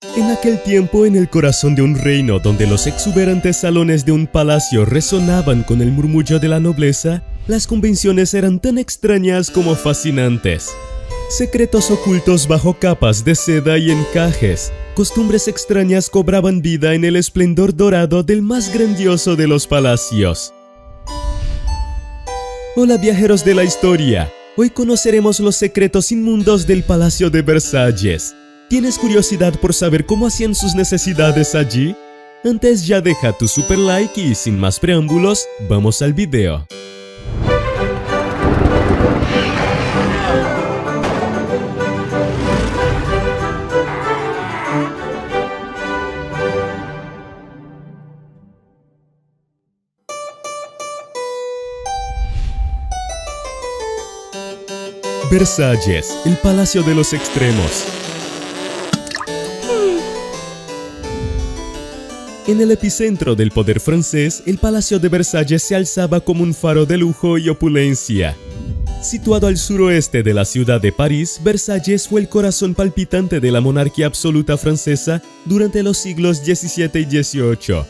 En aquel tiempo, en el corazón de un reino donde los exuberantes salones de un palacio resonaban con el murmullo de la nobleza, las convenciones eran tan extrañas como fascinantes. Secretos ocultos bajo capas de seda y encajes, costumbres extrañas cobraban vida en el esplendor dorado del más grandioso de los palacios. Hola viajeros de la historia, hoy conoceremos los secretos inmundos del Palacio de Versalles. ¿Tienes curiosidad por saber cómo hacían sus necesidades allí? Antes ya deja tu super like y sin más preámbulos, vamos al video. Versalles, el Palacio de los Extremos. En el epicentro del poder francés, el Palacio de Versalles se alzaba como un faro de lujo y opulencia. Situado al suroeste de la ciudad de París, Versalles fue el corazón palpitante de la monarquía absoluta francesa durante los siglos XVII y XVIII.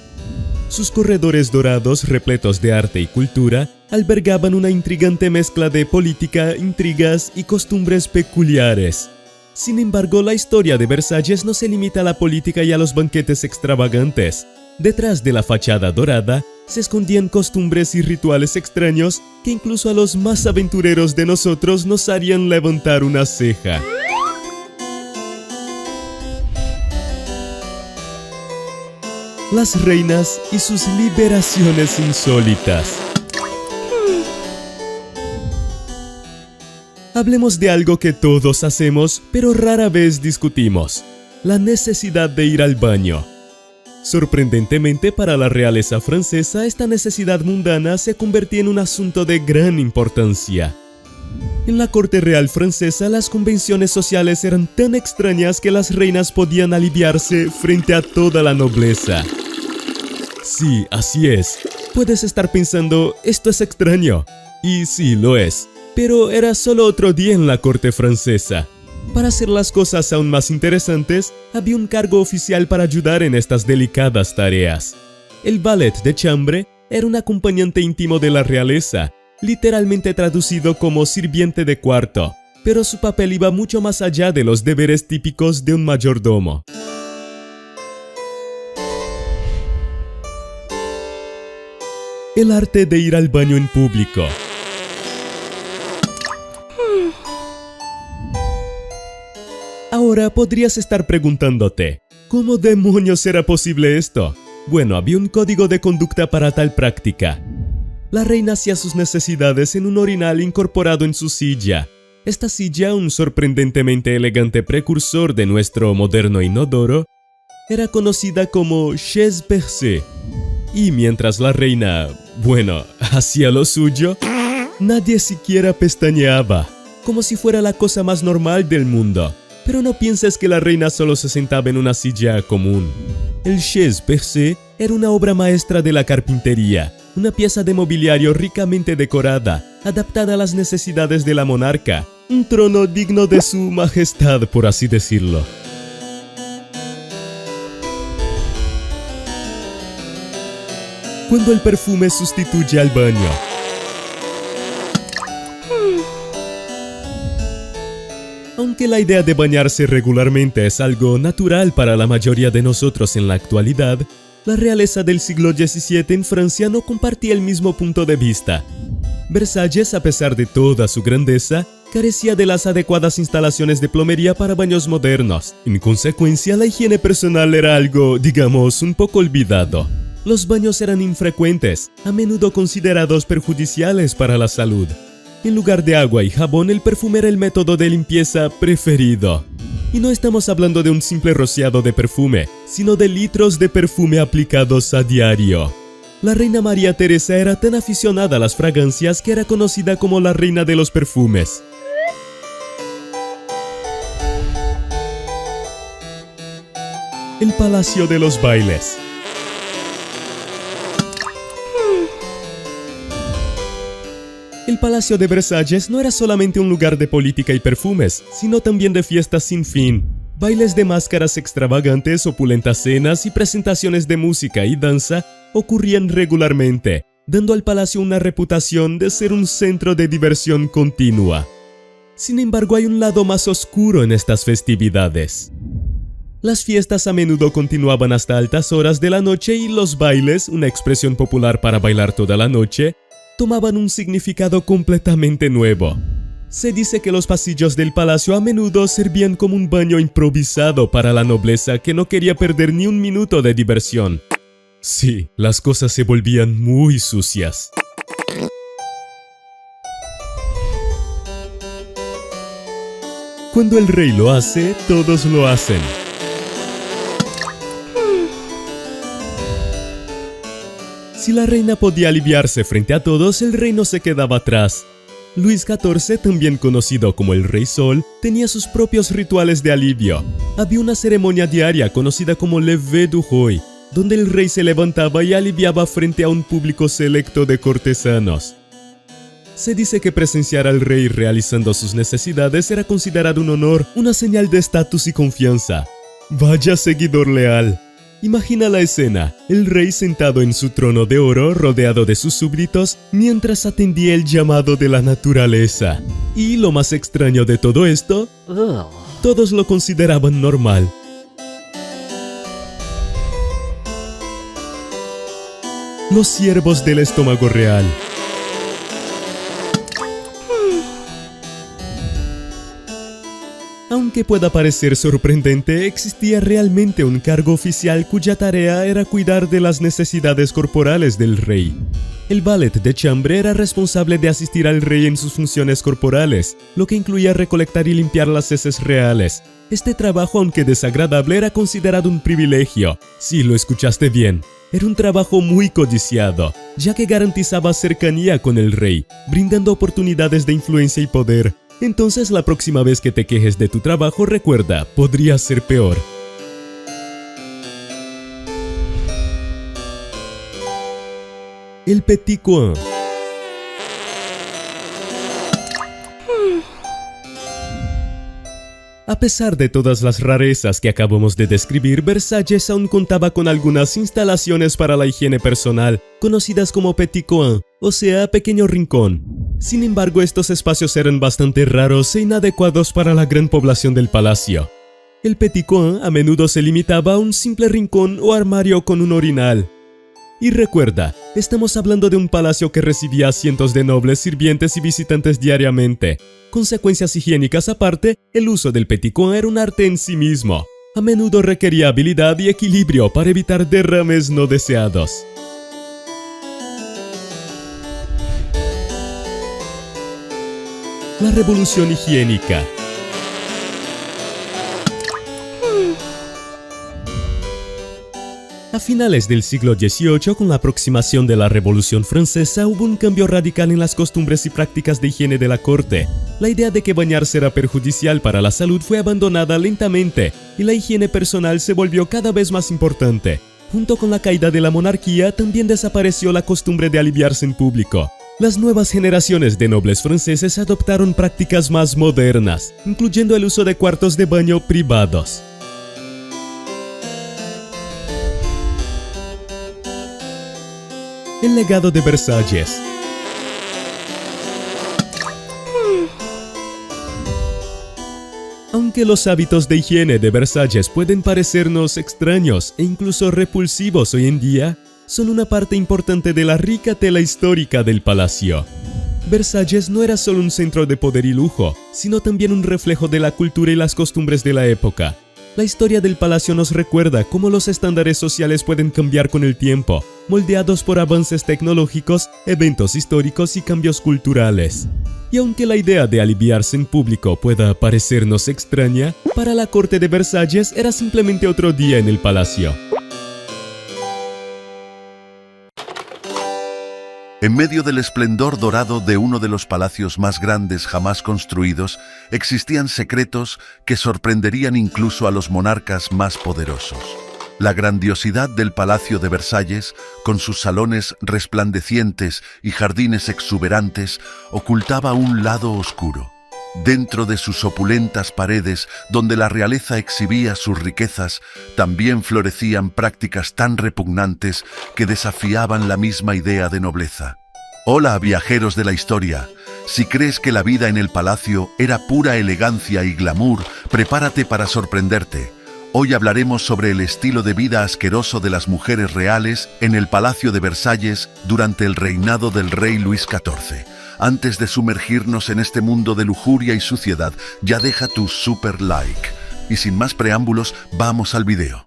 Sus corredores dorados, repletos de arte y cultura, albergaban una intrigante mezcla de política, intrigas y costumbres peculiares. Sin embargo, la historia de Versalles no se limita a la política y a los banquetes extravagantes. Detrás de la fachada dorada se escondían costumbres y rituales extraños que incluso a los más aventureros de nosotros nos harían levantar una ceja. Las reinas y sus liberaciones insólitas. Hablemos de algo que todos hacemos, pero rara vez discutimos: la necesidad de ir al baño. Sorprendentemente para la realeza francesa, esta necesidad mundana se convertía en un asunto de gran importancia. En la corte real francesa, las convenciones sociales eran tan extrañas que las reinas podían aliviarse frente a toda la nobleza. Sí, así es. Puedes estar pensando, esto es extraño. Y sí, lo es. Pero era solo otro día en la corte francesa. Para hacer las cosas aún más interesantes, había un cargo oficial para ayudar en estas delicadas tareas. El valet de chambre era un acompañante íntimo de la realeza, literalmente traducido como sirviente de cuarto, pero su papel iba mucho más allá de los deberes típicos de un mayordomo. El arte de ir al baño en público. Ahora podrías estar preguntándote, ¿cómo demonios era posible esto? Bueno, había un código de conducta para tal práctica. La reina hacía sus necesidades en un orinal incorporado en su silla. Esta silla, un sorprendentemente elegante precursor de nuestro moderno inodoro, era conocida como chaise percée. Y mientras la reina, hacía lo suyo, nadie siquiera pestañeaba, como si fuera la cosa más normal del mundo. Pero no pienses que la reina solo se sentaba en una silla común. El chaise percée era una obra maestra de la carpintería, una pieza de mobiliario ricamente decorada, adaptada a las necesidades de la monarca, un trono digno de su majestad, por así decirlo. Cuando el perfume sustituye al baño. Aunque la idea de bañarse regularmente es algo natural para la mayoría de nosotros en la actualidad, la realeza del siglo XVII en Francia no compartía el mismo punto de vista. Versalles, a pesar de toda su grandeza, carecía de las adecuadas instalaciones de plomería para baños modernos. En consecuencia, la higiene personal era algo, digamos, un poco olvidado. Los baños eran infrecuentes, a menudo considerados perjudiciales para la salud. En lugar de agua y jabón, el perfume era el método de limpieza preferido. Y no estamos hablando de un simple rociado de perfume, sino de litros de perfume aplicados a diario. La reina María Teresa era tan aficionada a las fragancias que era conocida como la reina de los perfumes. El Palacio de los Bailes. El Palacio de Versalles no era solamente un lugar de política y perfumes, sino también de fiestas sin fin. Bailes de máscaras extravagantes, opulentas cenas y presentaciones de música y danza ocurrían regularmente, dando al palacio una reputación de ser un centro de diversión continua. Sin embargo, hay un lado más oscuro en estas festividades. Las fiestas a menudo continuaban hasta altas horas de la noche y los bailes, una expresión popular para bailar toda la noche, tomaban un significado completamente nuevo. Se dice que los pasillos del palacio a menudo servían como un baño improvisado para la nobleza que no quería perder ni un minuto de diversión. Sí, las cosas se volvían muy sucias. Cuando el rey lo hace, todos lo hacen. Si la reina podía aliviarse frente a todos, el rey no se quedaba atrás. Luis XIV, también conocido como el Rey Sol, tenía sus propios rituales de alivio. Había una ceremonia diaria conocida como Lever du Roi, donde el rey se levantaba y aliviaba frente a un público selecto de cortesanos. Se dice que presenciar al rey realizando sus necesidades era considerado un honor, una señal de estatus y confianza. Vaya seguidor leal. Imagina la escena, el rey sentado en su trono de oro rodeado de sus súbditos mientras atendía el llamado de la naturaleza. Y lo más extraño de todo esto, todos lo consideraban normal. Los siervos del estómago real. Aunque pueda parecer sorprendente, existía realmente un cargo oficial cuya tarea era cuidar de las necesidades corporales del rey. El valet de chambre era responsable de asistir al rey en sus funciones corporales, lo que incluía recolectar y limpiar las heces reales. Este trabajo, aunque desagradable, era considerado un privilegio. Sí, lo escuchaste bien. Era un trabajo muy codiciado, ya que garantizaba cercanía con el rey, brindando oportunidades de influencia y poder. Entonces, la próxima vez que te quejes de tu trabajo, recuerda, podría ser peor. El Petit Coin. A pesar de todas las rarezas que acabamos de describir, Versalles aún contaba con algunas instalaciones para la higiene personal, conocidas como Petit Coin, o sea, pequeño rincón. Sin embargo, estos espacios eran bastante raros e inadecuados para la gran población del palacio. El Petit Coin a menudo se limitaba a un simple rincón o armario con un orinal. Y recuerda, estamos hablando de un palacio que recibía a cientos de nobles, sirvientes y visitantes diariamente. Consecuencias higiénicas aparte, el uso del Petit Coin era un arte en sí mismo. A menudo requería habilidad y equilibrio para evitar derrames no deseados. La revolución higiénica. A finales del siglo XVIII, con la aproximación de la Revolución Francesa, hubo un cambio radical en las costumbres y prácticas de higiene de la corte. La idea de que bañarse era perjudicial para la salud fue abandonada lentamente, y la higiene personal se volvió cada vez más importante. Junto con la caída de la monarquía, también desapareció la costumbre de aliviarse en público. Las nuevas generaciones de nobles franceses adoptaron prácticas más modernas, incluyendo el uso de cuartos de baño privados. El legado de Versalles. Aunque los hábitos de higiene de Versalles pueden parecernos extraños e incluso repulsivos hoy en día, son una parte importante de la rica tela histórica del palacio. Versalles no era solo un centro de poder y lujo, sino también un reflejo de la cultura y las costumbres de la época. La historia del palacio nos recuerda cómo los estándares sociales pueden cambiar con el tiempo, moldeados por avances tecnológicos, eventos históricos y cambios culturales. Y aunque la idea de aliviarse en público pueda parecernos extraña, para la corte de Versalles era simplemente otro día en el palacio. En medio del esplendor dorado de uno de los palacios más grandes jamás construidos, existían secretos que sorprenderían incluso a los monarcas más poderosos. La grandiosidad del Palacio de Versalles, con sus salones resplandecientes y jardines exuberantes, ocultaba un lado oscuro. Dentro de sus opulentas paredes, donde la realeza exhibía sus riquezas, también florecían prácticas tan repugnantes que desafiaban la misma idea de nobleza. Hola, viajeros de la historia. Si crees que la vida en el palacio era pura elegancia y glamour, prepárate para sorprenderte. Hoy hablaremos sobre el estilo de vida asqueroso de las mujeres reales en el Palacio de Versalles durante el reinado del rey Luis XIV. Antes de sumergirnos en este mundo de lujuria y suciedad, ya deja tu super like. Y sin más preámbulos, vamos al video.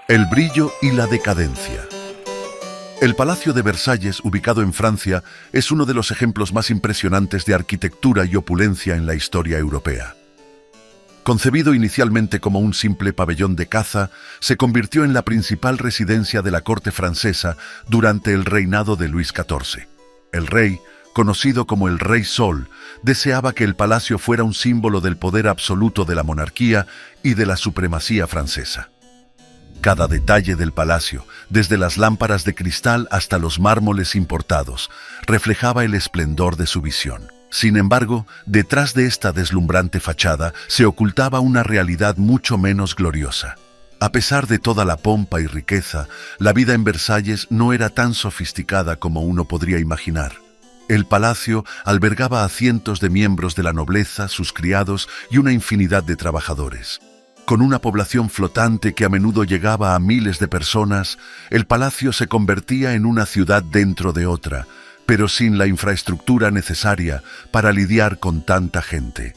El brillo y la decadencia. El Palacio de Versalles, ubicado en Francia, es uno de los ejemplos más impresionantes de arquitectura y opulencia en la historia europea. Concebido inicialmente como un simple pabellón de caza, se convirtió en la principal residencia de la corte francesa durante el reinado de Luis XIV. El rey, conocido como el Rey Sol, deseaba que el palacio fuera un símbolo del poder absoluto de la monarquía y de la supremacía francesa. Cada detalle del palacio, desde las lámparas de cristal hasta los mármoles importados, reflejaba el esplendor de su visión. Sin embargo, detrás de esta deslumbrante fachada se ocultaba una realidad mucho menos gloriosa. A pesar de toda la pompa y riqueza, la vida en Versalles no era tan sofisticada como uno podría imaginar. El palacio albergaba a cientos de miembros de la nobleza, sus criados y una infinidad de trabajadores. Con una población flotante que a menudo llegaba a miles de personas, el palacio se convertía en una ciudad dentro de otra, pero sin la infraestructura necesaria para lidiar con tanta gente.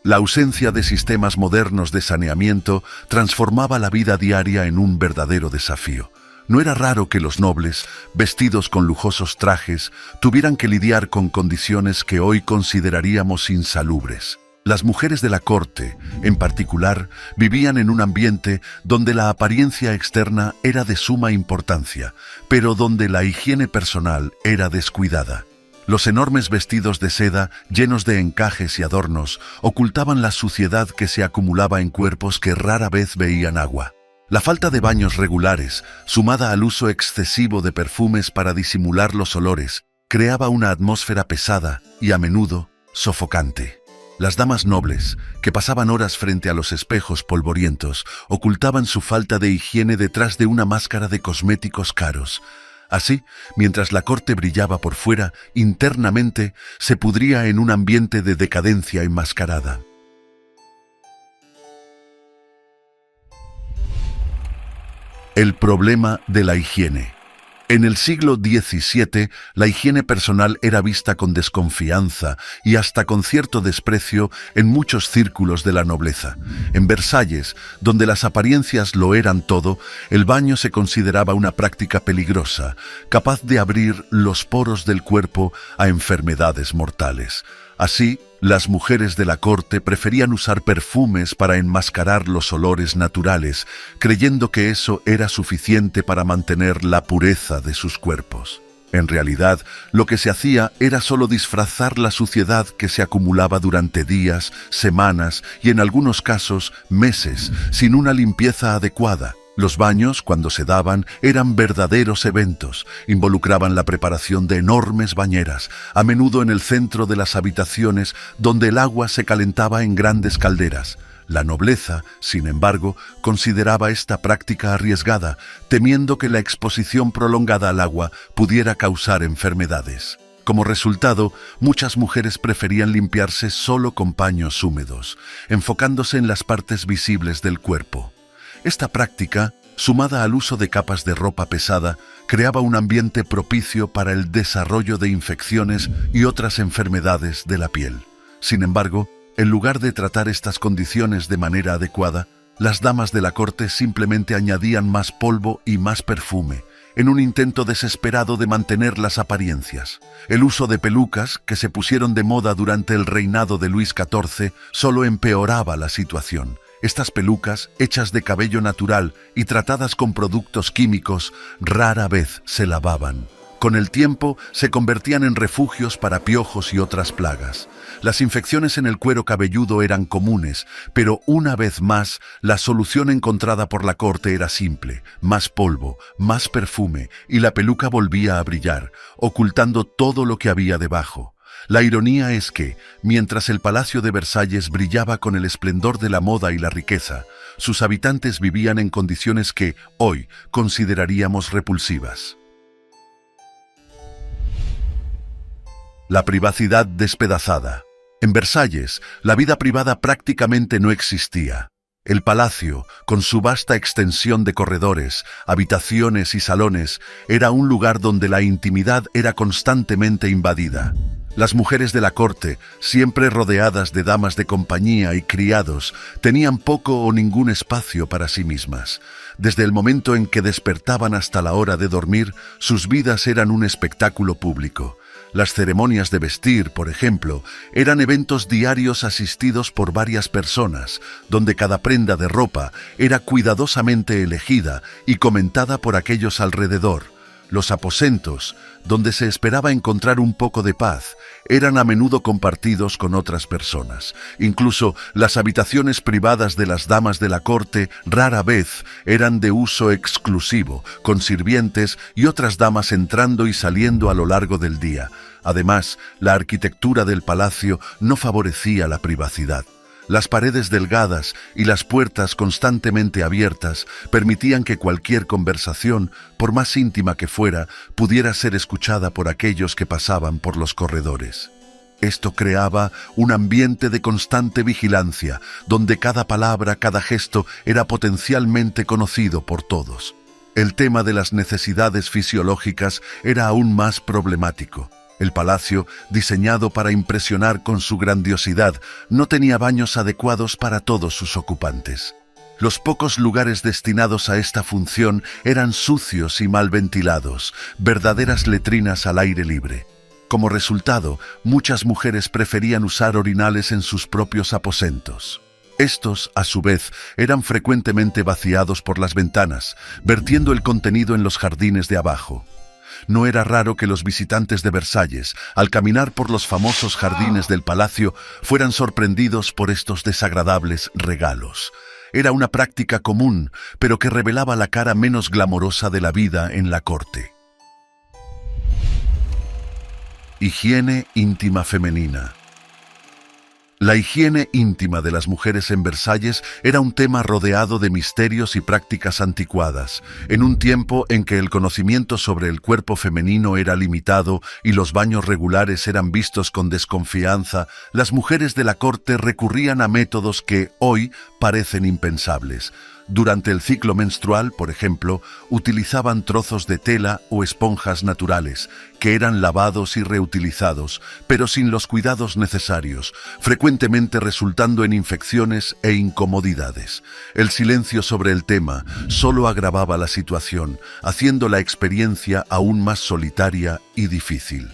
La ausencia de sistemas modernos de saneamiento transformaba la vida diaria en un verdadero desafío. No era raro que los nobles, vestidos con lujosos trajes, tuvieran que lidiar con condiciones que hoy consideraríamos insalubres. Las mujeres de la corte, en particular, vivían en un ambiente donde la apariencia externa era de suma importancia, pero donde la higiene personal era descuidada. Los enormes vestidos de seda, llenos de encajes y adornos, ocultaban la suciedad que se acumulaba en cuerpos que rara vez veían agua. La falta de baños regulares, sumada al uso excesivo de perfumes para disimular los olores, creaba una atmósfera pesada y, a menudo, sofocante. Las damas nobles, que pasaban horas frente a los espejos polvorientos, ocultaban su falta de higiene detrás de una máscara de cosméticos caros. Así, mientras la corte brillaba por fuera, internamente se pudría en un ambiente de decadencia enmascarada. El problema de la higiene. En el siglo XVII, la higiene personal era vista con desconfianza y hasta con cierto desprecio en muchos círculos de la nobleza. En Versalles, donde las apariencias lo eran todo, el baño se consideraba una práctica peligrosa, capaz de abrir los poros del cuerpo a enfermedades mortales. Así, las mujeres de la corte preferían usar perfumes para enmascarar los olores naturales, creyendo que eso era suficiente para mantener la pureza de sus cuerpos. En realidad, lo que se hacía era solo disfrazar la suciedad que se acumulaba durante días, semanas y en algunos casos meses, sin una limpieza adecuada. Los baños, cuando se daban, eran verdaderos eventos. Involucraban la preparación de enormes bañeras, a menudo en el centro de las habitaciones, donde el agua se calentaba en grandes calderas. La nobleza, sin embargo, consideraba esta práctica arriesgada, temiendo que la exposición prolongada al agua pudiera causar enfermedades. Como resultado, muchas mujeres preferían limpiarse solo con paños húmedos, enfocándose en las partes visibles del cuerpo. Esta práctica, sumada al uso de capas de ropa pesada, creaba un ambiente propicio para el desarrollo de infecciones y otras enfermedades de la piel. Sin embargo, en lugar de tratar estas condiciones de manera adecuada, las damas de la corte simplemente añadían más polvo y más perfume, en un intento desesperado de mantener las apariencias. El uso de pelucas, que se pusieron de moda durante el reinado de Luis XIV, solo empeoraba la situación. Estas pelucas, hechas de cabello natural y tratadas con productos químicos, rara vez se lavaban. Con el tiempo, se convertían en refugios para piojos y otras plagas. Las infecciones en el cuero cabelludo eran comunes, pero una vez más, la solución encontrada por la corte era simple: más polvo, más perfume, y la peluca volvía a brillar, ocultando todo lo que había debajo. La ironía es que, mientras el Palacio de Versalles brillaba con el esplendor de la moda y la riqueza, sus habitantes vivían en condiciones que, hoy, consideraríamos repulsivas. La privacidad despedazada. En Versalles, la vida privada prácticamente no existía. El palacio, con su vasta extensión de corredores, habitaciones y salones, era un lugar donde la intimidad era constantemente invadida. Las mujeres de la corte, siempre rodeadas de damas de compañía y criados, tenían poco o ningún espacio para sí mismas. Desde el momento en que despertaban hasta la hora de dormir, sus vidas eran un espectáculo público. Las ceremonias de vestir, por ejemplo, eran eventos diarios asistidos por varias personas, donde cada prenda de ropa era cuidadosamente elegida y comentada por aquellos alrededor. Los aposentos, donde se esperaba encontrar un poco de paz, eran a menudo compartidos con otras personas. Incluso las habitaciones privadas de las damas de la corte rara vez eran de uso exclusivo, con sirvientes y otras damas entrando y saliendo a lo largo del día. Además, la arquitectura del palacio no favorecía la privacidad. Las paredes delgadas y las puertas constantemente abiertas permitían que cualquier conversación, por más íntima que fuera, pudiera ser escuchada por aquellos que pasaban por los corredores. Esto creaba un ambiente de constante vigilancia, donde cada palabra, cada gesto era potencialmente conocido por todos. El tema de las necesidades fisiológicas era aún más problemático. El palacio, diseñado para impresionar con su grandiosidad, no tenía baños adecuados para todos sus ocupantes. Los pocos lugares destinados a esta función eran sucios y mal ventilados, verdaderas letrinas al aire libre. Como resultado, muchas mujeres preferían usar orinales en sus propios aposentos. Estos, a su vez, eran frecuentemente vaciados por las ventanas, vertiendo el contenido en los jardines de abajo. No era raro que los visitantes de Versalles, al caminar por los famosos jardines del palacio, fueran sorprendidos por estos desagradables regalos. Era una práctica común, pero que revelaba la cara menos glamorosa de la vida en la corte. Higiene íntima femenina. La higiene íntima de las mujeres en Versalles era un tema rodeado de misterios y prácticas anticuadas, en un tiempo en que el conocimiento sobre el cuerpo femenino era limitado y los baños regulares eran vistos con desconfianza. Las mujeres de la corte recurrían a métodos que hoy parecen impensables. Durante el ciclo menstrual, por ejemplo, utilizaban trozos de tela o esponjas naturales, que eran lavados y reutilizados, pero sin los cuidados necesarios, frecuentemente resultando en infecciones e incomodidades. El silencio sobre el tema solo agravaba la situación, haciendo la experiencia aún más solitaria y difícil.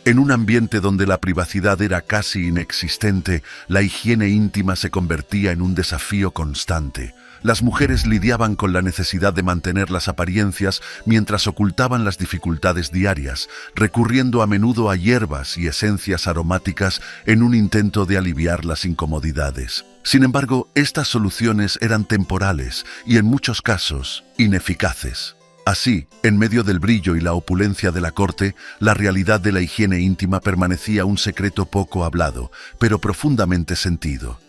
En un ambiente donde la privacidad era casi inexistente, la higiene íntima se convertía en un desafío constante. Las mujeres lidiaban con la necesidad de mantener las apariencias mientras ocultaban las dificultades diarias, recurriendo a menudo a hierbas y esencias aromáticas en un intento de aliviar las incomodidades. Sin embargo, estas soluciones eran temporales y en muchos casos ineficaces. Así, en medio del brillo y la opulencia de la corte, la realidad de la higiene íntima permanecía un secreto poco hablado, pero profundamente sentido.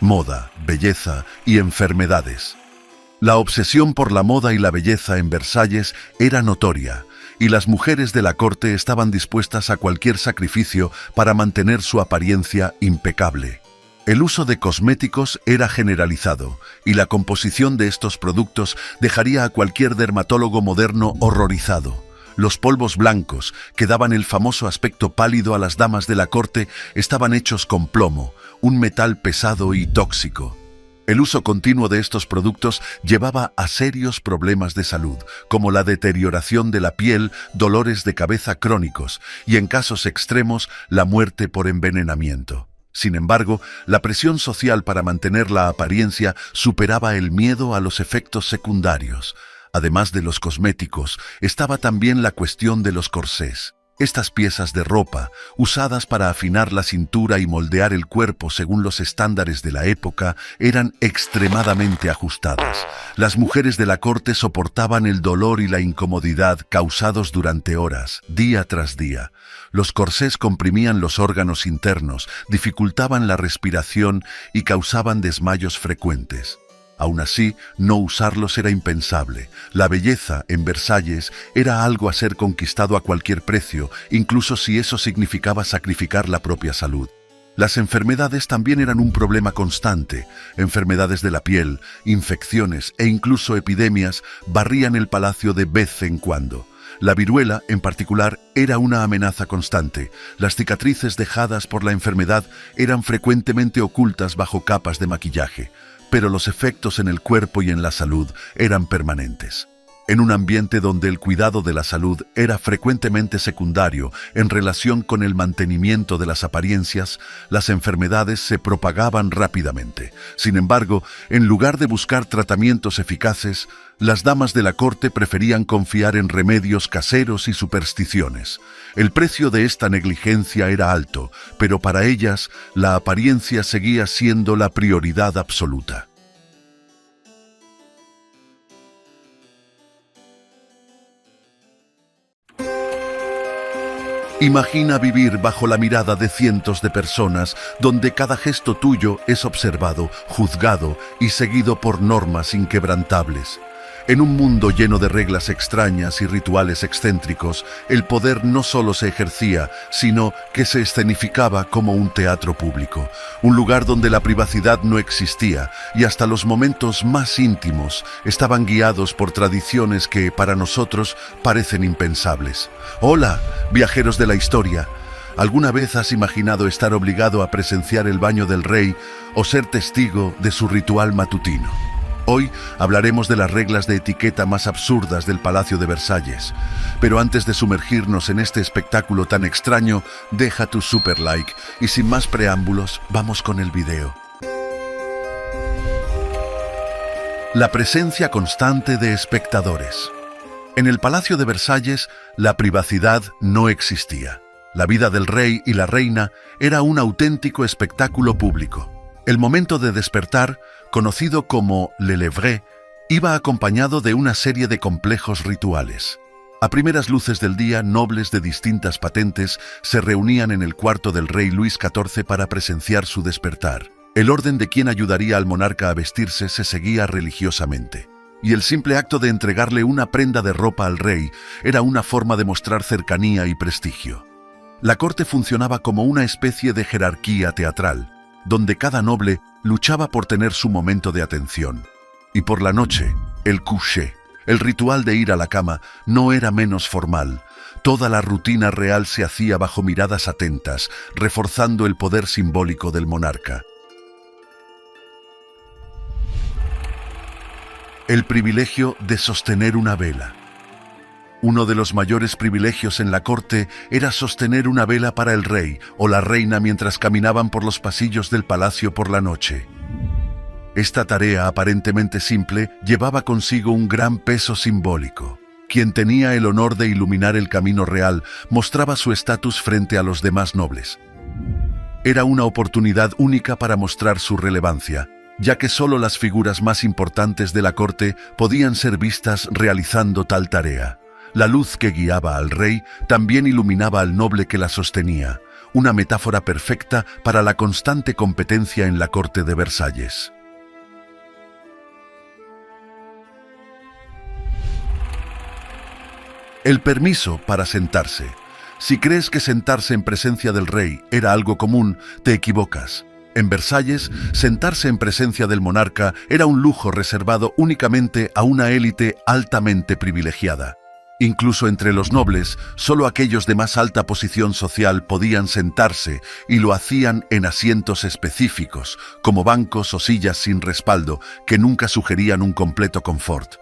Moda, belleza y enfermedades. La obsesión por la moda y la belleza en Versalles era notoria, y las mujeres de la corte estaban dispuestas a cualquier sacrificio para mantener su apariencia impecable. El uso de cosméticos era generalizado, y la composición de estos productos dejaría a cualquier dermatólogo moderno horrorizado. Los polvos blancos, que daban el famoso aspecto pálido a las damas de la corte, estaban hechos con plomo, un metal pesado y tóxico. El uso continuo de estos productos llevaba a serios problemas de salud, como la deterioración de la piel, dolores de cabeza crónicos y, en casos extremos, la muerte por envenenamiento. Sin embargo, la presión social para mantener la apariencia superaba el miedo a los efectos secundarios. Además de los cosméticos, estaba también la cuestión de los corsés. Estas piezas de ropa, usadas para afinar la cintura y moldear el cuerpo según los estándares de la época, eran extremadamente ajustadas. Las mujeres de la corte soportaban el dolor y la incomodidad causados durante horas, día tras día. Los corsés comprimían los órganos internos, dificultaban la respiración y causaban desmayos frecuentes. Aún así, no usarlos era impensable. La belleza, en Versalles, era algo a ser conquistado a cualquier precio, incluso si eso significaba sacrificar la propia salud. Las enfermedades también eran un problema constante. Enfermedades de la piel, infecciones e incluso epidemias barrían el palacio de vez en cuando. La viruela, en particular, era una amenaza constante. Las cicatrices dejadas por la enfermedad eran frecuentemente ocultas bajo capas de maquillaje, pero los efectos en el cuerpo y en la salud eran permanentes. En un ambiente donde el cuidado de la salud era frecuentemente secundario en relación con el mantenimiento de las apariencias, las enfermedades se propagaban rápidamente. Sin embargo, en lugar de buscar tratamientos eficaces, las damas de la corte preferían confiar en remedios caseros y supersticiones. El precio de esta negligencia era alto, pero para ellas la apariencia seguía siendo la prioridad absoluta. Imagina vivir bajo la mirada de cientos de personas, donde cada gesto tuyo es observado, juzgado y seguido por normas inquebrantables. En un mundo lleno de reglas extrañas y rituales excéntricos, el poder no solo se ejercía, sino que se escenificaba como un teatro público, un lugar donde la privacidad no existía y hasta los momentos más íntimos estaban guiados por tradiciones que, para nosotros, parecen impensables. Hola, viajeros de la historia. ¿Alguna vez has imaginado estar obligado a presenciar el baño del rey o ser testigo de su ritual matutino? Hoy hablaremos de las reglas de etiqueta más absurdas del Palacio de Versalles. Pero antes de sumergirnos en este espectáculo tan extraño, deja tu super like y sin más preámbulos, vamos con el video. La presencia constante de espectadores. En el Palacio de Versalles, la privacidad no existía. La vida del rey y la reina era un auténtico espectáculo público. El momento de despertar, conocido como Le Lever, iba acompañado de una serie de complejos rituales. A primeras luces del día, nobles de distintas patentes se reunían en el cuarto del rey Luis XIV para presenciar su despertar. El orden de quién ayudaría al monarca a vestirse se seguía religiosamente, y el simple acto de entregarle una prenda de ropa al rey era una forma de mostrar cercanía y prestigio. La corte funcionaba como una especie de jerarquía teatral, donde cada noble luchaba por tener su momento de atención. Y por la noche, el coucher, el ritual de ir a la cama, no era menos formal. Toda la rutina real se hacía bajo miradas atentas, reforzando el poder simbólico del monarca. El privilegio de sostener una vela. Uno de los mayores privilegios en la corte era sostener una vela para el rey o la reina mientras caminaban por los pasillos del palacio por la noche. Esta tarea aparentemente simple llevaba consigo un gran peso simbólico. Quien tenía el honor de iluminar el camino real mostraba su estatus frente a los demás nobles. Era una oportunidad única para mostrar su relevancia, ya que solo las figuras más importantes de la corte podían ser vistas realizando tal tarea. La luz que guiaba al rey también iluminaba al noble que la sostenía, una metáfora perfecta para la constante competencia en la corte de Versalles. El permiso para sentarse. Si crees que sentarse en presencia del rey era algo común, te equivocas. En Versalles, sentarse en presencia del monarca era un lujo reservado únicamente a una élite altamente privilegiada. Incluso entre los nobles, solo aquellos de más alta posición social podían sentarse y lo hacían en asientos específicos, como bancos o sillas sin respaldo, que nunca sugerían un completo confort.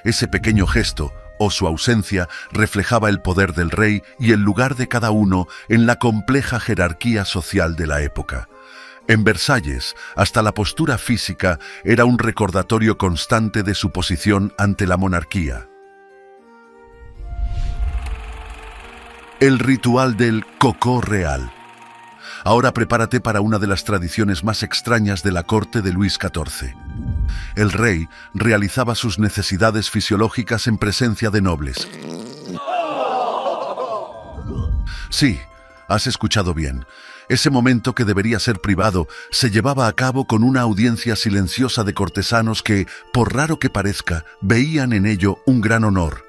Ese pequeño gesto, o su ausencia, reflejaba el poder del rey y el lugar de cada uno en la compleja jerarquía social de la época. En Versalles, hasta la postura física era un recordatorio constante de su posición ante la monarquía. El ritual del cocó real. Ahora prepárate para una de las tradiciones más extrañas de la corte de Luis XIV. El rey realizaba sus necesidades fisiológicas en presencia de nobles. Sí, has escuchado bien. Ese momento que debería ser privado se llevaba a cabo con una audiencia silenciosa de cortesanos que, por raro que parezca, veían en ello un gran honor.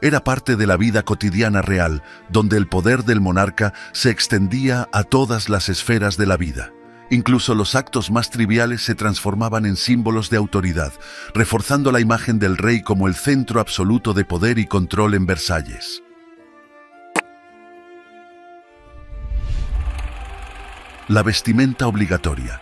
Era parte de la vida cotidiana real, donde el poder del monarca se extendía a todas las esferas de la vida. Incluso los actos más triviales se transformaban en símbolos de autoridad, reforzando la imagen del rey como el centro absoluto de poder y control en Versalles. La vestimenta obligatoria.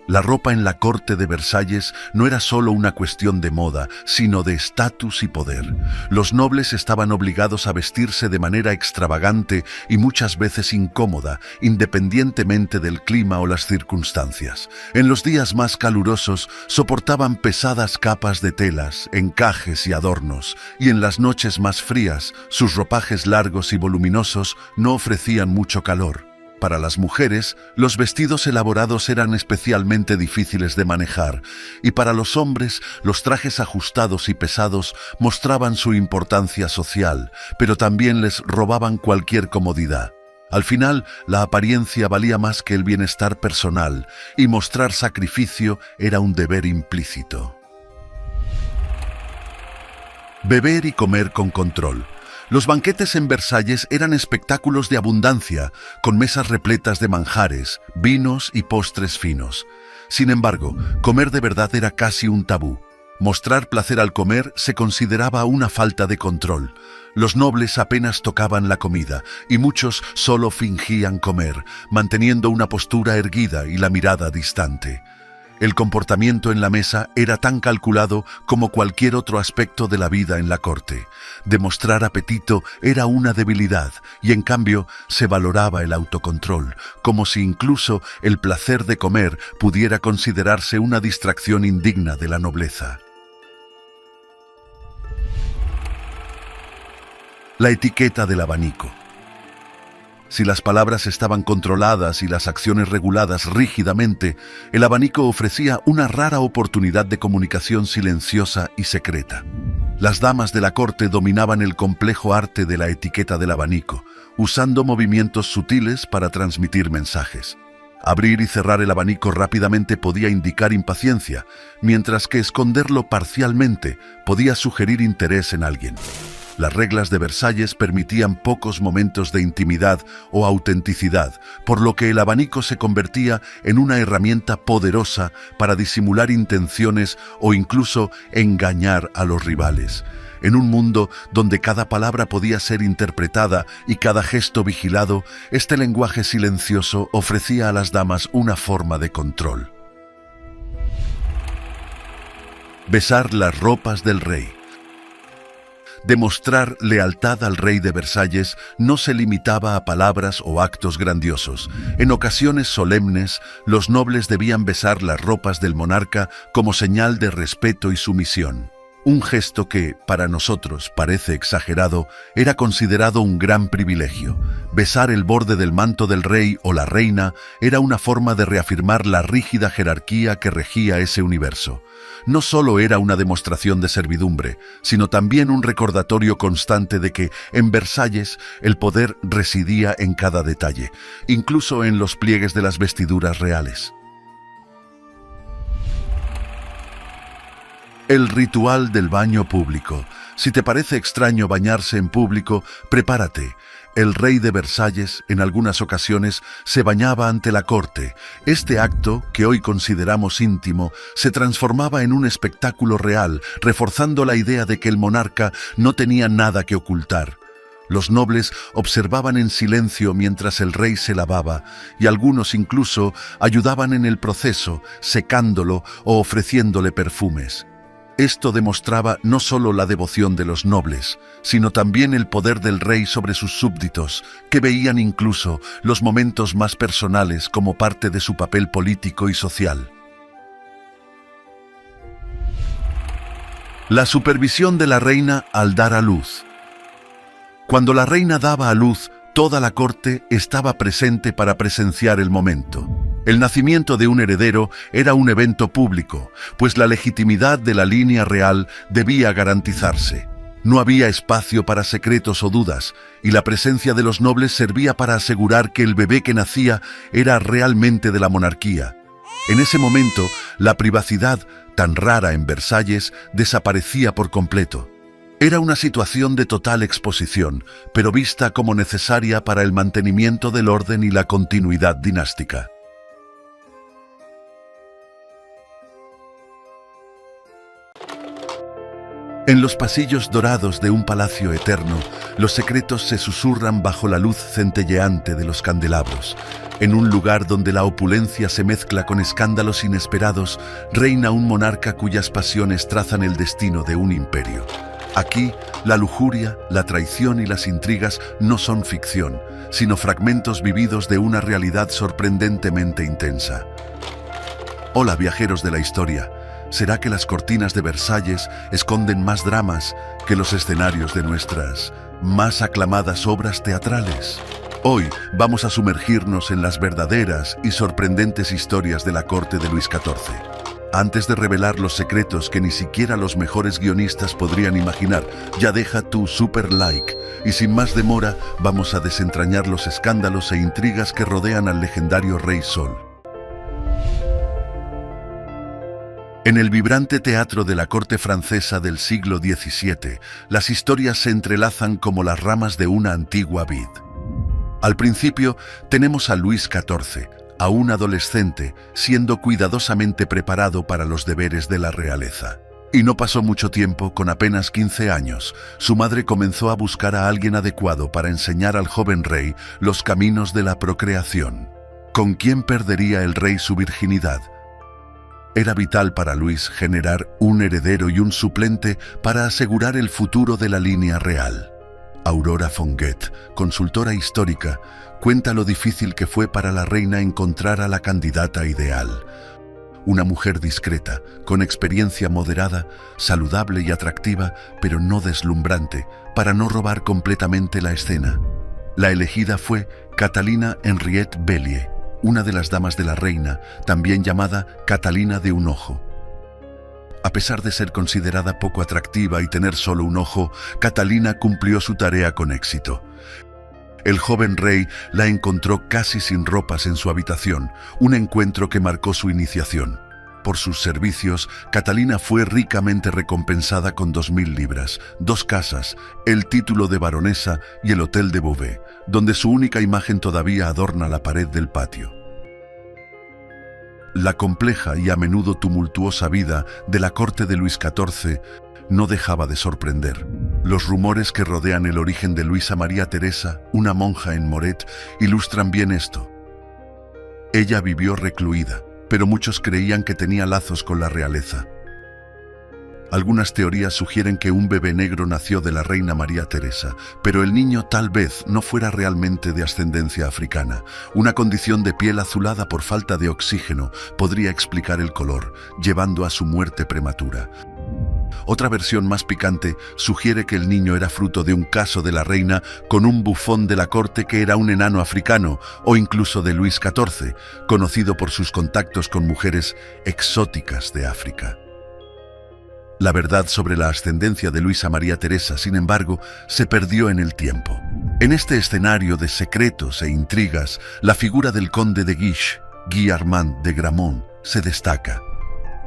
La ropa en la corte de Versalles no era solo una cuestión de moda, sino de estatus y poder. Los nobles estaban obligados a vestirse de manera extravagante y muchas veces incómoda, independientemente del clima o las circunstancias. En los días más calurosos soportaban pesadas capas de telas, encajes y adornos, y en las noches más frías, sus ropajes largos y voluminosos no ofrecían mucho calor. Para las mujeres, los vestidos elaborados eran especialmente difíciles de manejar, y para los hombres, los trajes ajustados y pesados mostraban su importancia social, pero también les robaban cualquier comodidad. Al final, la apariencia valía más que el bienestar personal, y mostrar sacrificio era un deber implícito. Beber y comer con control. Los banquetes en Versalles eran espectáculos de abundancia, con mesas repletas de manjares, vinos y postres finos. Sin embargo, comer de verdad era casi un tabú. Mostrar placer al comer se consideraba una falta de control. Los nobles apenas tocaban la comida, y muchos solo fingían comer, manteniendo una postura erguida y la mirada distante. El comportamiento en la mesa era tan calculado como cualquier otro aspecto de la vida en la corte. Demostrar apetito era una debilidad y en cambio se valoraba el autocontrol, como si incluso el placer de comer pudiera considerarse una distracción indigna de la nobleza. La etiqueta del abanico. Si las palabras estaban controladas y las acciones reguladas rígidamente, el abanico ofrecía una rara oportunidad de comunicación silenciosa y secreta. Las damas de la corte dominaban el complejo arte de la etiqueta del abanico, usando movimientos sutiles para transmitir mensajes. Abrir y cerrar el abanico rápidamente podía indicar impaciencia, mientras que esconderlo parcialmente podía sugerir interés en alguien. Las reglas de Versalles permitían pocos momentos de intimidad o autenticidad, por lo que el abanico se convertía en una herramienta poderosa para disimular intenciones o incluso engañar a los rivales. En un mundo donde cada palabra podía ser interpretada y cada gesto vigilado, este lenguaje silencioso ofrecía a las damas una forma de control. Besar las ropas del rey. Demostrar lealtad al rey de Versalles no se limitaba a palabras o actos grandiosos. En ocasiones solemnes, los nobles debían besar las ropas del monarca como señal de respeto y sumisión. Un gesto que, para nosotros, parece exagerado, era considerado un gran privilegio. Besar el borde del manto del rey o la reina era una forma de reafirmar la rígida jerarquía que regía ese universo. No solo era una demostración de servidumbre, sino también un recordatorio constante de que, en Versalles, el poder residía en cada detalle, incluso en los pliegues de las vestiduras reales. El ritual del baño público. Si te parece extraño bañarse en público, prepárate. El rey de Versalles, en algunas ocasiones, se bañaba ante la corte. Este acto, que hoy consideramos íntimo, se transformaba en un espectáculo real, reforzando la idea de que el monarca no tenía nada que ocultar. Los nobles observaban en silencio mientras el rey se lavaba, y algunos incluso ayudaban en el proceso, secándolo o ofreciéndole perfumes. Esto demostraba no solo la devoción de los nobles, sino también el poder del rey sobre sus súbditos, que veían incluso los momentos más personales como parte de su papel político y social. La supervisión de la reina al dar a luz. Cuando la reina daba a luz, toda la corte estaba presente para presenciar el momento. El nacimiento de un heredero era un evento público, pues la legitimidad de la línea real debía garantizarse. No había espacio para secretos o dudas, y la presencia de los nobles servía para asegurar que el bebé que nacía era realmente de la monarquía. En ese momento, la privacidad, tan rara en Versalles, desaparecía por completo. Era una situación de total exposición, pero vista como necesaria para el mantenimiento del orden y la continuidad dinástica. En los pasillos dorados de un palacio eterno, los secretos se susurran bajo la luz centelleante de los candelabros. En un lugar donde la opulencia se mezcla con escándalos inesperados, reina un monarca cuyas pasiones trazan el destino de un imperio. Aquí, la lujuria, la traición y las intrigas no son ficción, sino fragmentos vividos de una realidad sorprendentemente intensa. Hola, viajeros de la historia. ¿Será que las cortinas de Versalles esconden más dramas que los escenarios de nuestras más aclamadas obras teatrales? Hoy vamos a sumergirnos en las verdaderas y sorprendentes historias de la corte de Luis XIV. Antes de revelar los secretos que ni siquiera los mejores guionistas podrían imaginar, ya deja tu super like y sin más demora vamos a desentrañar los escándalos e intrigas que rodean al legendario Rey Sol. En el vibrante teatro de la corte francesa del siglo XVII, las historias se entrelazan como las ramas de una antigua vid. Al principio tenemos a Luis XIV, aún adolescente, siendo cuidadosamente preparado para los deberes de la realeza. Y no pasó mucho tiempo, con apenas 15 años, su madre comenzó a buscar a alguien adecuado para enseñar al joven rey los caminos de la procreación. ¿Con quién perdería el rey su virginidad? Era vital para Luis generar un heredero y un suplente para asegurar el futuro de la línea real. Aurora Fonguet, consultora histórica, cuenta lo difícil que fue para la reina encontrar a la candidata ideal. Una mujer discreta, con experiencia moderada, saludable y atractiva, pero no deslumbrante, para no robar completamente la escena. La elegida fue Catalina Henriette Bellier, una de las damas de la reina, también llamada Catalina de un ojo. A pesar de ser considerada poco atractiva y tener solo un ojo, Catalina cumplió su tarea con éxito. El joven rey la encontró casi sin ropas en su habitación, un encuentro que marcó su iniciación. Por sus servicios, Catalina fue ricamente recompensada con 2.000 libras, 2 casas, el título de baronesa y el Hotel de Beauvais, donde su única imagen todavía adorna la pared del patio. La compleja y a menudo tumultuosa vida de la corte de Luis XIV no dejaba de sorprender. Los rumores que rodean el origen de Luisa María Teresa, una monja en Moret, ilustran bien esto. Ella vivió recluida, pero muchos creían que tenía lazos con la realeza. Algunas teorías sugieren que un bebé negro nació de la reina María Teresa, pero el niño tal vez no fuera realmente de ascendencia africana. Una condición de piel azulada por falta de oxígeno podría explicar el color, llevando a su muerte prematura. Otra versión más picante sugiere que el niño era fruto de un caso de la reina con un bufón de la corte que era un enano africano, o incluso de Luis XIV, conocido por sus contactos con mujeres exóticas de África. La verdad sobre la ascendencia de Luisa María Teresa, sin embargo, se perdió en el tiempo. En este escenario de secretos e intrigas, la figura del conde de Guiche, Guy Armand de Gramont, se destaca.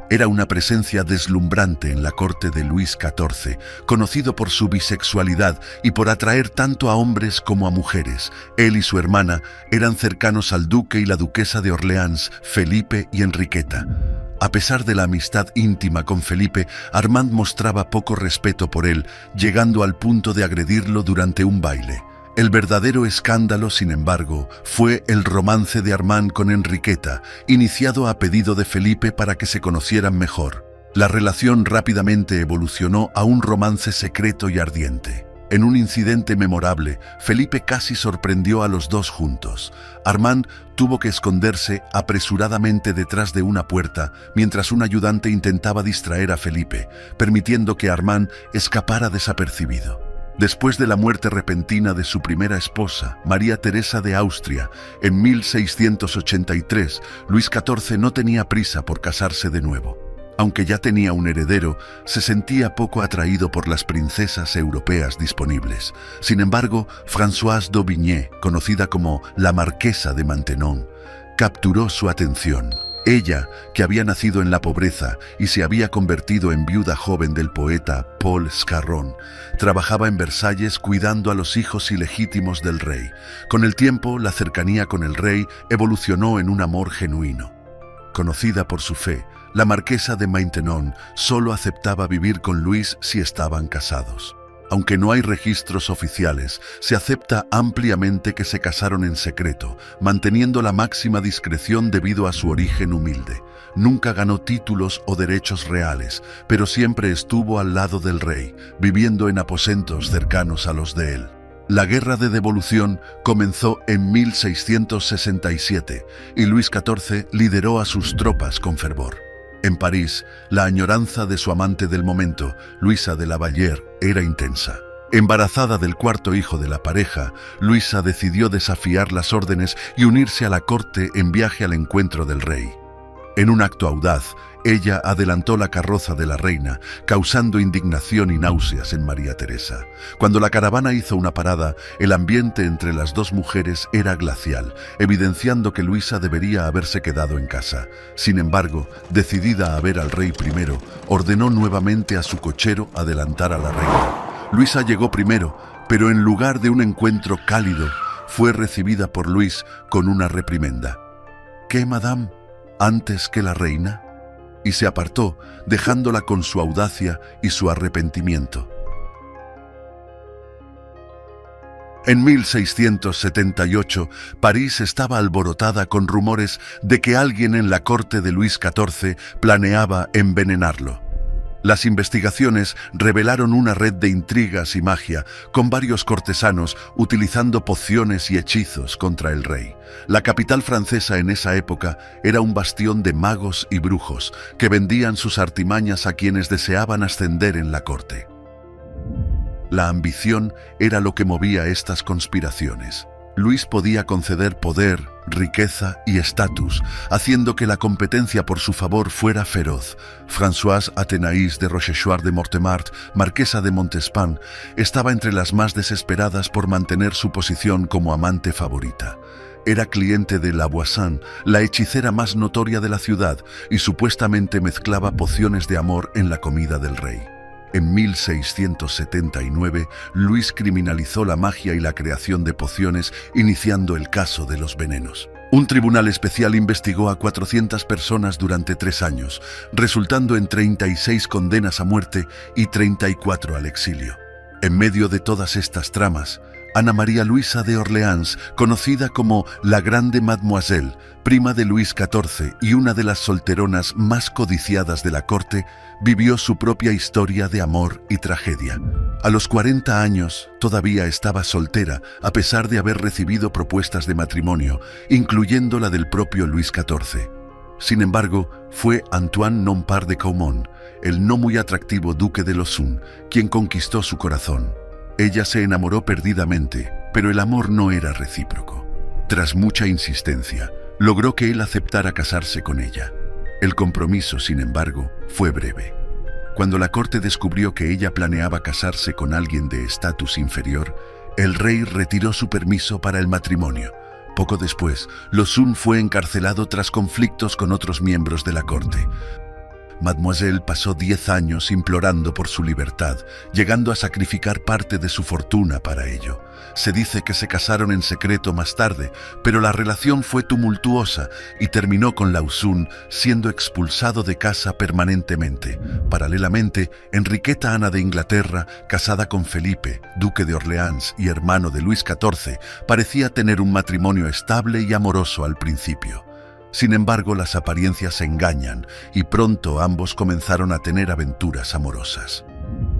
Era una presencia deslumbrante en la corte de Luis XIV, conocido por su bisexualidad y por atraer tanto a hombres como a mujeres. Él y su hermana eran cercanos al duque y la duquesa de Orleans, Felipe y Enriqueta. A pesar de la amistad íntima con Felipe, Armand mostraba poco respeto por él, llegando al punto de agredirlo durante un baile. El verdadero escándalo, sin embargo, fue el romance de Armand con Enriqueta, iniciado a pedido de Felipe para que se conocieran mejor. La relación rápidamente evolucionó a un romance secreto y ardiente. En un incidente memorable, Felipe casi sorprendió a los dos juntos. Armand tuvo que esconderse apresuradamente detrás de una puerta, mientras un ayudante intentaba distraer a Felipe, permitiendo que Armand escapara desapercibido. Después de la muerte repentina de su primera esposa, María Teresa de Austria, en 1683, Luis XIV no tenía prisa por casarse de nuevo. Aunque ya tenía un heredero, se sentía poco atraído por las princesas europeas disponibles. Sin embargo, Françoise d'Aubigné, conocida como la Marquesa de Maintenon, capturó su atención. Ella, que había nacido en la pobreza y se había convertido en viuda joven del poeta Paul Scarron, trabajaba en Versalles cuidando a los hijos ilegítimos del rey. Con el tiempo, la cercanía con el rey evolucionó en un amor genuino. Conocida por su fe, la marquesa de Maintenon solo aceptaba vivir con Luis si estaban casados. Aunque no hay registros oficiales, se acepta ampliamente que se casaron en secreto, manteniendo la máxima discreción debido a su origen humilde. Nunca ganó títulos o derechos reales, pero siempre estuvo al lado del rey, viviendo en aposentos cercanos a los de él. La Guerra de Devolución comenzó en 1667 y Luis XIV lideró a sus tropas con fervor. En París, la añoranza de su amante del momento, Luisa de la Vallière, era intensa. Embarazada del cuarto hijo de la pareja, Luisa decidió desafiar las órdenes y unirse a la corte en viaje al encuentro del rey. En un acto audaz, ella adelantó la carroza de la reina, causando indignación y náuseas en María Teresa. Cuando la caravana hizo una parada, el ambiente entre las dos mujeres era glacial, evidenciando que Luisa debería haberse quedado en casa. Sin embargo, decidida a ver al rey primero, ordenó nuevamente a su cochero adelantar a la reina. Luisa llegó primero, pero en lugar de un encuentro cálido, fue recibida por Luis con una reprimenda. ¿Qué, madame? ¿Antes que la reina? Y se apartó, dejándola con su audacia y su arrepentimiento. En 1678, París estaba alborotada con rumores de que alguien en la corte de Luis XIV planeaba envenenarlo. Las investigaciones revelaron una red de intrigas y magia, con varios cortesanos utilizando pociones y hechizos contra el rey. La capital francesa en esa época era un bastión de magos y brujos que vendían sus artimañas a quienes deseaban ascender en la corte. La ambición era lo que movía estas conspiraciones. Luis podía conceder poder, riqueza y estatus, haciendo que la competencia por su favor fuera feroz. Françoise Athénaïs de Rochechouart de Mortemart, marquesa de Montespan, estaba entre las más desesperadas por mantener su posición como amante favorita. Era cliente de La Voisin, la hechicera más notoria de la ciudad, y supuestamente mezclaba pociones de amor en la comida del rey. En 1679, Luis criminalizó la magia y la creación de pociones, iniciando el caso de los venenos. Un tribunal especial investigó a 400 personas durante 3 años, resultando en 36 condenas a muerte y 34 al exilio. En medio de todas estas tramas, Ana María Luisa de Orleans, conocida como la Grande Mademoiselle, prima de Luis XIV y una de las solteronas más codiciadas de la corte, vivió su propia historia de amor y tragedia. A los 40 años todavía estaba soltera, a pesar de haber recibido propuestas de matrimonio, incluyendo la del propio Luis XIV. Sin embargo, fue Antoine Nompart de Caumont, el no muy atractivo duque de Lauzun, quien conquistó su corazón. Ella se enamoró perdidamente, pero el amor no era recíproco. Tras mucha insistencia, logró que él aceptara casarse con ella. El compromiso, sin embargo, fue breve. Cuando la corte descubrió que ella planeaba casarse con alguien de estatus inferior, el rey retiró su permiso para el matrimonio. Poco después, Lauzun fue encarcelado tras conflictos con otros miembros de la corte. Mademoiselle pasó 10 años implorando por su libertad, llegando a sacrificar parte de su fortuna para ello. Se dice que se casaron en secreto más tarde, pero la relación fue tumultuosa y terminó con Lauzun siendo expulsado de casa permanentemente. Paralelamente, Enriqueta Ana de Inglaterra, casada con Felipe, duque de Orleans y hermano de Luis XIV, parecía tener un matrimonio estable y amoroso al principio. Sin embargo, las apariencias engañan y pronto ambos comenzaron a tener aventuras amorosas.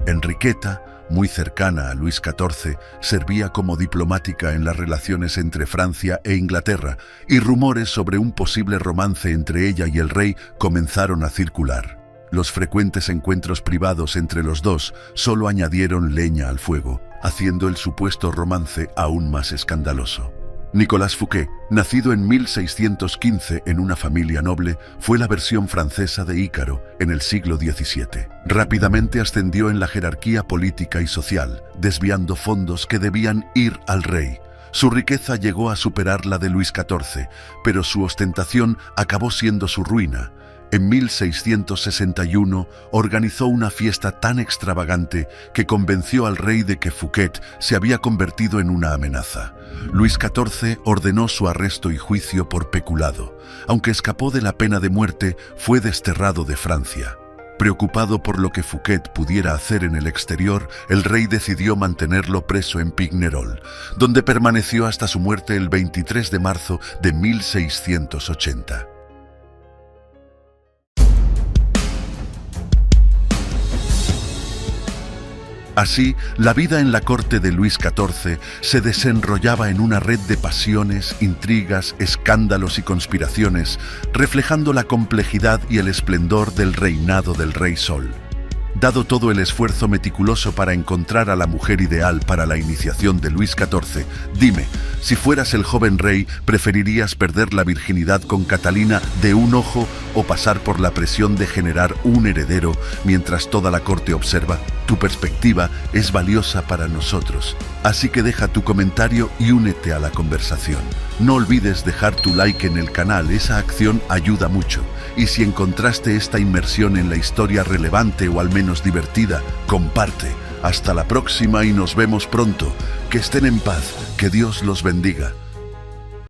Enriqueta, muy cercana a Luis XIV, servía como diplomática en las relaciones entre Francia e Inglaterra, y rumores sobre un posible romance entre ella y el rey comenzaron a circular. Los frecuentes encuentros privados entre los dos solo añadieron leña al fuego, haciendo el supuesto romance aún más escandaloso. Nicolas Fouquet, nacido en 1615 en una familia noble, fue la versión francesa de Ícaro en el siglo XVII. Rápidamente ascendió en la jerarquía política y social, desviando fondos que debían ir al rey. Su riqueza llegó a superar la de Luis XIV, pero su ostentación acabó siendo su ruina. En 1661 organizó una fiesta tan extravagante que convenció al rey de que Fouquet se había convertido en una amenaza. Luis XIV ordenó su arresto y juicio por peculado. Aunque escapó de la pena de muerte, fue desterrado de Francia. Preocupado por lo que Fouquet pudiera hacer en el exterior, el rey decidió mantenerlo preso en Pignerol, donde permaneció hasta su muerte el 23 de marzo de 1680. Así, la vida en la corte de Luis XIV se desenrollaba en una red de pasiones, intrigas, escándalos y conspiraciones, reflejando la complejidad y el esplendor del reinado del Rey Sol. Dado todo el esfuerzo meticuloso para encontrar a la mujer ideal para la iniciación de Luis XIV, dime, si fueras el joven rey, ¿preferirías perder la virginidad con Catalina de un ojo o pasar por la presión de generar un heredero mientras toda la corte observa? Tu perspectiva es valiosa para nosotros, así que deja tu comentario y únete a la conversación. No olvides dejar tu like en el canal, esa acción ayuda mucho. Y si encontraste esta inmersión en la historia relevante o al menos divertida, comparte. Hasta la próxima y nos vemos pronto. Que estén en paz, que Dios los bendiga.